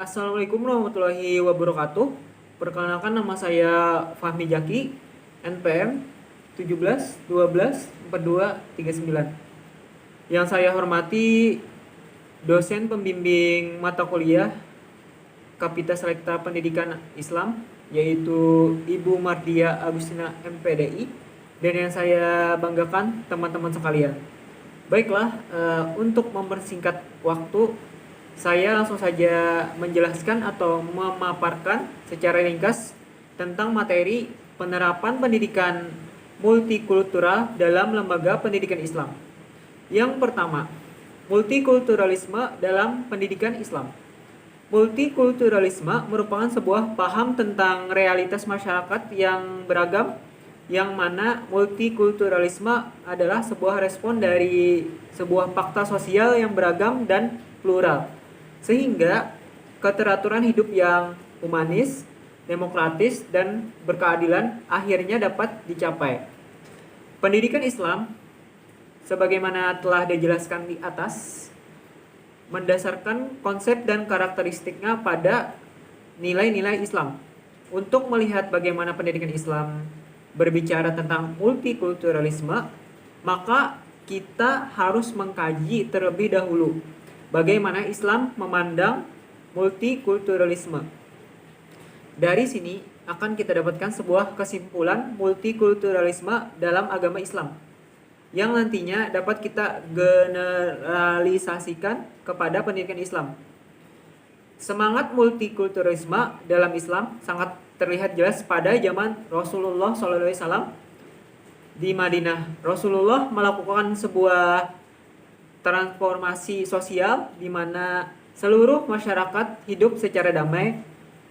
Assalamualaikum warahmatullahi wabarakatuh. Perkenalkan, nama saya Fahmi Jaki, NPM 17 12 42 39. Yang saya hormati dosen pembimbing mata kuliah Kapita Selekta Pendidikan Islam, yaitu Ibu Mardia Agustina MPDI, dan yang saya banggakan teman-teman sekalian. Baiklah, untuk mempersingkat waktu, saya langsung saja menjelaskan atau memaparkan secara ringkas tentang materi penerapan pendidikan multikultural dalam lembaga pendidikan Islam. Yang pertama, multikulturalisme dalam pendidikan Islam. Multikulturalisme merupakan sebuah paham tentang realitas masyarakat yang beragam, yang mana multikulturalisme adalah sebuah respon dari sebuah fakta sosial yang beragam dan plural, sehingga keteraturan hidup yang humanis, demokratis, dan berkeadilan akhirnya dapat dicapai. Pendidikan Islam, sebagaimana telah dijelaskan di atas, mendasarkan konsep dan karakteristiknya pada nilai-nilai Islam. Untuk melihat bagaimana pendidikan Islam berbicara tentang multikulturalisme, maka kita harus mengkaji terlebih dahulu bagaimana Islam memandang multikulturalisme. Dari sini akan kita dapatkan sebuah kesimpulan multikulturalisme dalam agama Islam yang nantinya dapat kita generalisasikan kepada pendidikan Islam. Semangat multikulturalisme dalam Islam sangat terlihat jelas pada zaman Rasulullah SAW di Madinah. Rasulullah melakukan sebuah transformasi sosial di mana seluruh masyarakat hidup secara damai.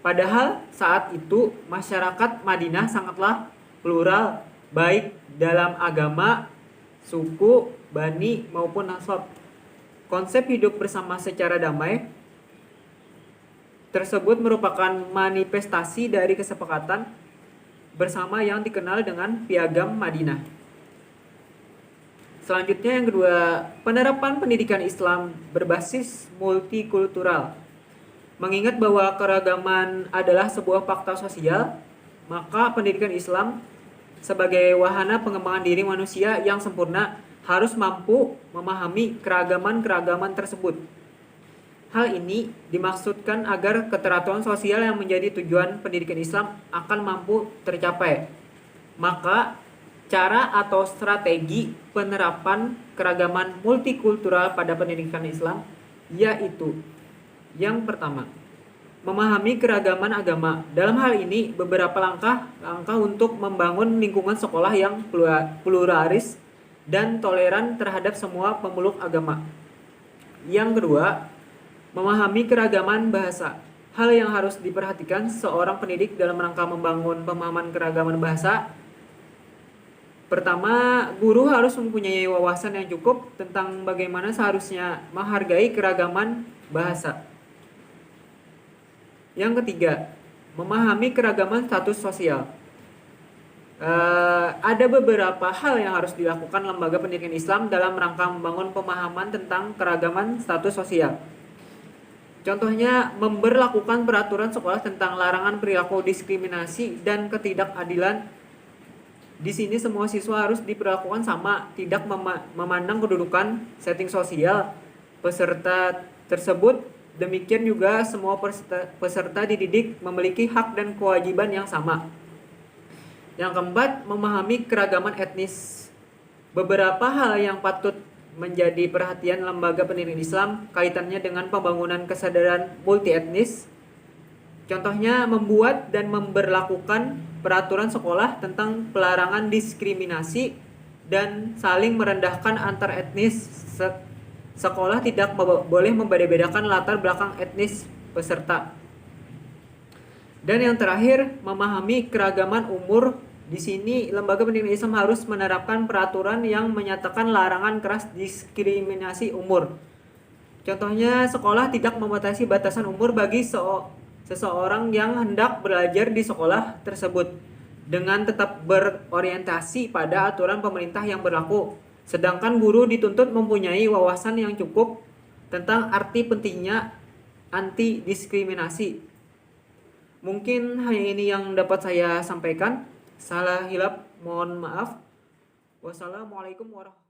Padahal saat itu masyarakat Madinah sangatlah plural, baik dalam agama, suku, bani maupun nasab. Konsep hidup bersama secara damai tersebut merupakan manifestasi dari kesepakatan bersama yang dikenal dengan Piagam Madinah. Selanjutnya yang kedua, penerapan pendidikan Islam berbasis multikultural. Mengingat bahwa keragaman adalah sebuah fakta sosial, maka pendidikan Islam sebagai wahana pengembangan diri manusia yang sempurna harus mampu memahami keragaman-keragaman tersebut. Hal ini dimaksudkan agar keteraturan sosial yang menjadi tujuan pendidikan Islam akan mampu tercapai. Maka cara atau strategi penerapan keragaman multikultural pada pendidikan Islam yaitu: yang pertama, memahami keragaman agama. Dalam hal ini beberapa langkah untuk membangun lingkungan sekolah yang pluralis dan toleran terhadap semua pemeluk agama. Yang kedua, memahami keragaman bahasa. Hal yang harus diperhatikan seorang pendidik dalam rangka membangun pemahaman keragaman bahasa. Pertama, guru harus mempunyai wawasan yang cukup tentang bagaimana seharusnya menghargai keragaman bahasa. Yang ketiga, memahami keragaman status sosial. Ada beberapa hal yang harus dilakukan lembaga pendidikan Islam dalam rangka membangun pemahaman tentang keragaman status sosial. Contohnya, memberlakukan peraturan sekolah tentang larangan perilaku diskriminasi dan ketidakadilan. Di sini semua siswa harus diperlakukan sama, tidak memandang kedudukan, setting sosial peserta tersebut. Demikian juga semua peserta dididik memiliki hak dan kewajiban yang sama. Yang keempat, memahami keragaman etnis. Beberapa hal yang patut menjadi perhatian lembaga pendidikan Islam kaitannya dengan pembangunan kesadaran multi etnis. Contohnya, membuat dan memberlakukan peraturan sekolah tentang pelarangan diskriminasi dan saling merendahkan antar etnis. Sekolah tidak boleh membeda-bedakan latar belakang etnis peserta. Dan yang terakhir, memahami keragaman umur. Di sini lembaga pendidikan Islam harus menerapkan peraturan yang menyatakan larangan keras diskriminasi umur. Contohnya, sekolah tidak membatasi batasan umur bagi seseorang yang hendak belajar di sekolah tersebut dengan tetap berorientasi pada aturan pemerintah yang berlaku. Sedangkan guru dituntut mempunyai wawasan yang cukup tentang arti pentingnya anti diskriminasi. Mungkin hanya ini yang dapat saya sampaikan. Salah hilap mohon maaf. Wassalamualaikum warahmatullahi wabarakatuh.